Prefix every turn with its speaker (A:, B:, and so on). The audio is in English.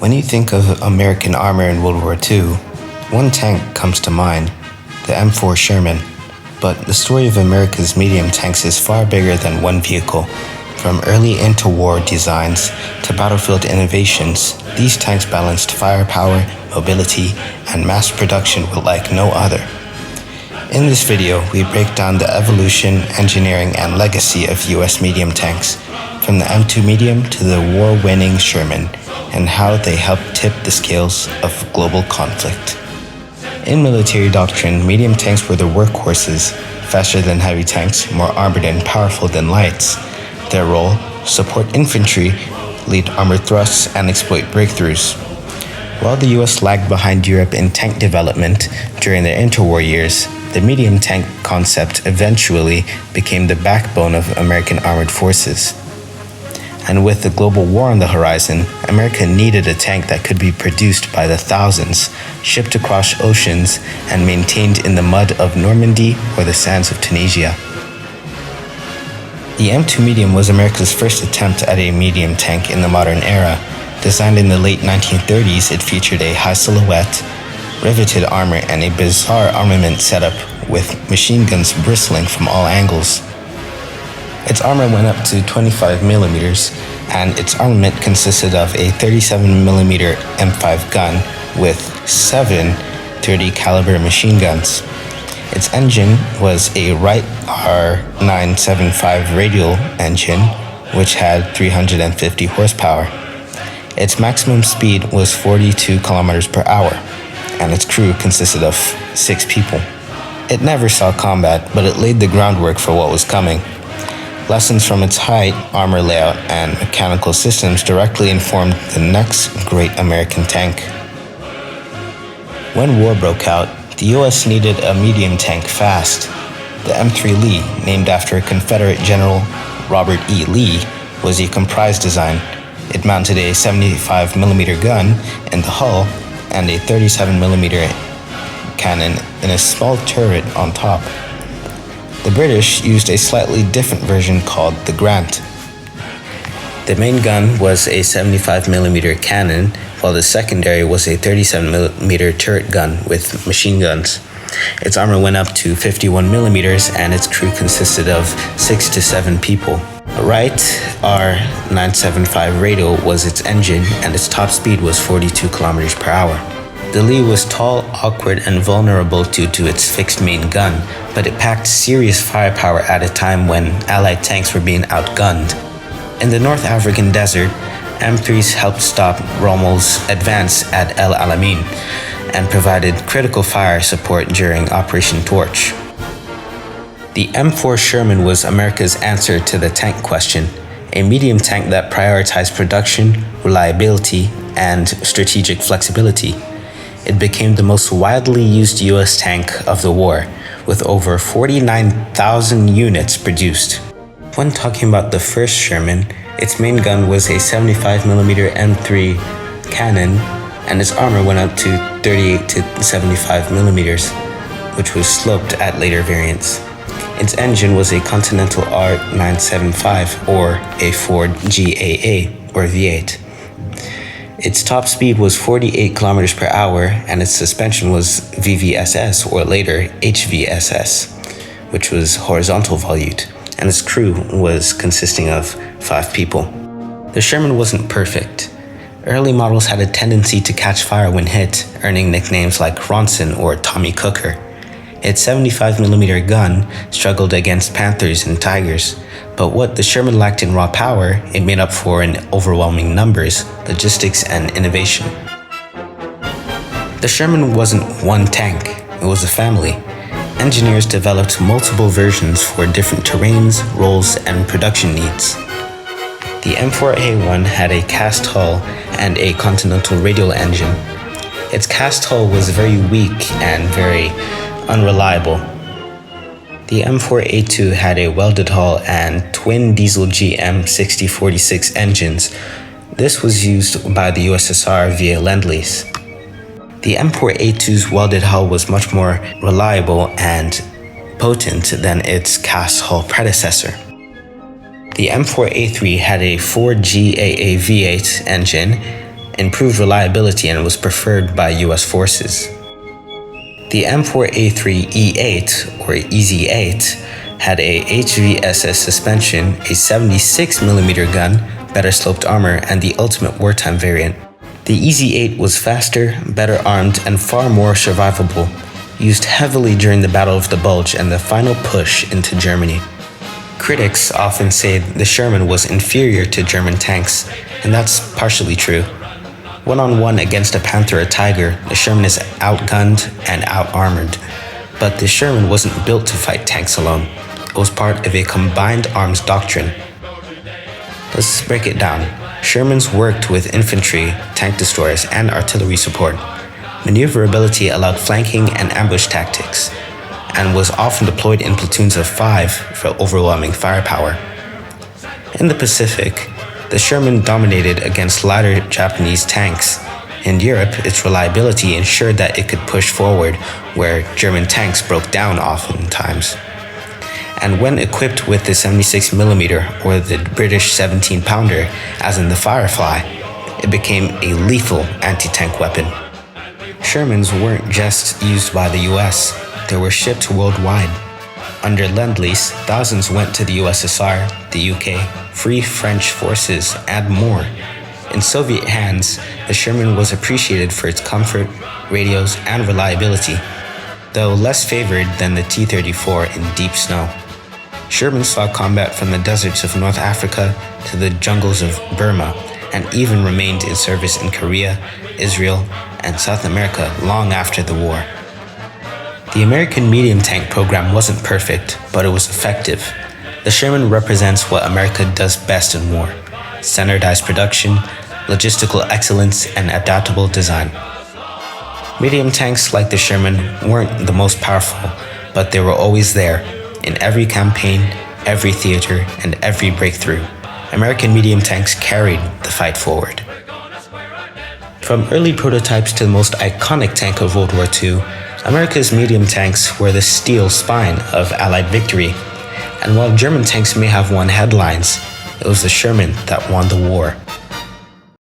A: When you think of American armor in World War II, one tank comes to mind, the M4 Sherman. But the story of America's medium tanks is far bigger than one vehicle. From early interwar designs to battlefield innovations, these tanks balanced firepower, mobility, and mass production like no other. In this video, we break down the evolution, engineering, and legacy of US medium tanks, from the M2 medium to the war-winning Sherman, and how they helped tip the scales of global conflict. In military doctrine, medium tanks were the workhorses, faster than heavy tanks, more armored and powerful than lights. Their role: support infantry, lead armored thrusts, and exploit breakthroughs. While the US lagged behind Europe in tank development during the interwar years, the medium tank concept eventually became the backbone of American armored forces. And with the global war on the horizon, America needed a tank that could be produced by the thousands, shipped across oceans, and maintained in the mud of Normandy or the sands of Tunisia. The M2 medium was America's first attempt at a medium tank in the modern era. Designed in the late 1930s, it featured a high silhouette, riveted armor, and a bizarre armament setup with machine guns bristling from all angles. Its armor went up to 25 millimeters, and its armament consisted of a 37 millimeter M5 gun with 7 .30 caliber machine guns. Its engine was a Wright R975 radial engine, which had 350 horsepower. Its maximum speed was 42 kilometers per hour, and its crew consisted of 6 people. It never saw combat, but it laid the groundwork for what was coming. Lessons from its height, armor layout, and mechanical systems directly informed the next great American tank. When war broke out, the US needed a medium tank fast. The M3 Lee, named after Confederate General Robert E. Lee, was a comprise design. It mounted a 75 millimeter gun in the hull and a 37 millimeter cannon in a small turret on top. The British used a slightly different version called the Grant. The main gun was a 75 millimeter cannon, while the secondary was a 37 millimeter turret gun with machine guns. Its armor went up to 51 millimeters, and its crew consisted of 6 to 7 people. A Wright R975 radial was its engine, and its top speed was 42 kilometers per hour. The Lee was tall, awkward, and vulnerable due to its fixed main gun, but it packed serious firepower at a time when Allied tanks were being outgunned. In the North African desert, M3s helped stop Rommel's advance at El Alamein and provided critical fire support during Operation Torch. The M4 Sherman was America's answer to the tank question, a medium tank that prioritized production, reliability, and strategic flexibility. It became the most widely used US tank of the war, with over 49,000 units produced. When talking about the first Sherman, its main gun was a 75 millimeter M3 cannon, and its armor went up to 38 to 75 millimeters, which was sloped at later variants. Its engine was a Continental R975 or a Ford GAA or V8. Its top speed was 48 kilometers per hour, and its suspension was VVSS or later HVSS, which was horizontal volute, and its crew was consisting of 5 people. The Sherman wasn't perfect. Early models had a tendency to catch fire when hit, earning nicknames like Ronson or Tommy Cooker. Its 75 millimeter gun struggled against Panthers and Tigers, but what the Sherman lacked in raw power, it made up for in overwhelming numbers, logistics, and innovation. The Sherman wasn't one tank, it was a family. Engineers developed multiple versions for different terrains, roles, and production needs. The M4A1 had a cast hull and a Continental radial engine. Its cast hull was very weak and very unreliable. The M4A2 had a welded hull and twin diesel GM 6046 engines. This was used by the USSR via Lend-Lease. The M4A2's welded hull was much more reliable and potent than its cast hull predecessor. The M4A3 had a Ford GAA V8 engine improved reliability, and was preferred by US forces. The M4A3E8, or EZ8, had a HVSS suspension, a 76mm gun, better sloped armor, and the ultimate wartime variant. The EZ8 was faster, better armed, and far more survivable, used heavily during the Battle of the Bulge and the final push into Germany. Critics often say the Sherman was inferior to German tanks, and that's partially true. One-on-one against a Panther or Tiger, the Sherman is outgunned and out-armored. But the Sherman wasn't built to fight tanks alone. It was part of a combined arms doctrine. Let's break it down. Shermans worked with infantry, tank destroyers, and artillery support. Maneuverability allowed flanking and ambush tactics, and was often deployed in platoons of 5 for overwhelming firepower. In the Pacific, the Sherman dominated against lighter Japanese tanks. In Europe, its reliability ensured that it could push forward where German tanks broke down oftentimes. And when equipped with the 76mm or the British 17-pounder, as in the Firefly, it became a lethal anti-tank weapon. Shermans weren't just used by the US, they were shipped worldwide. Under Lend-Lease, thousands went to the USSR, the UK, Free French forces, and more. In Soviet hands, the Sherman was appreciated for its comfort, radios, and reliability, though less favored than the T-34 in deep snow. Sherman saw combat from the deserts of North Africa to the jungles of Burma, and even remained in service in Korea, Israel, and South America long after the war. The American medium tank program wasn't perfect, but it was effective. The Sherman represents what America does best in war: standardized production, logistical excellence, and adaptable design. Medium tanks like the Sherman weren't the most powerful, but they were always there, in every campaign, every theater, and every breakthrough. American medium tanks carried the fight forward. From early prototypes to the most iconic tank of World War II, America's medium tanks were the steel spine of Allied victory. And while German tanks may have won headlines, it was the Sherman that won the war.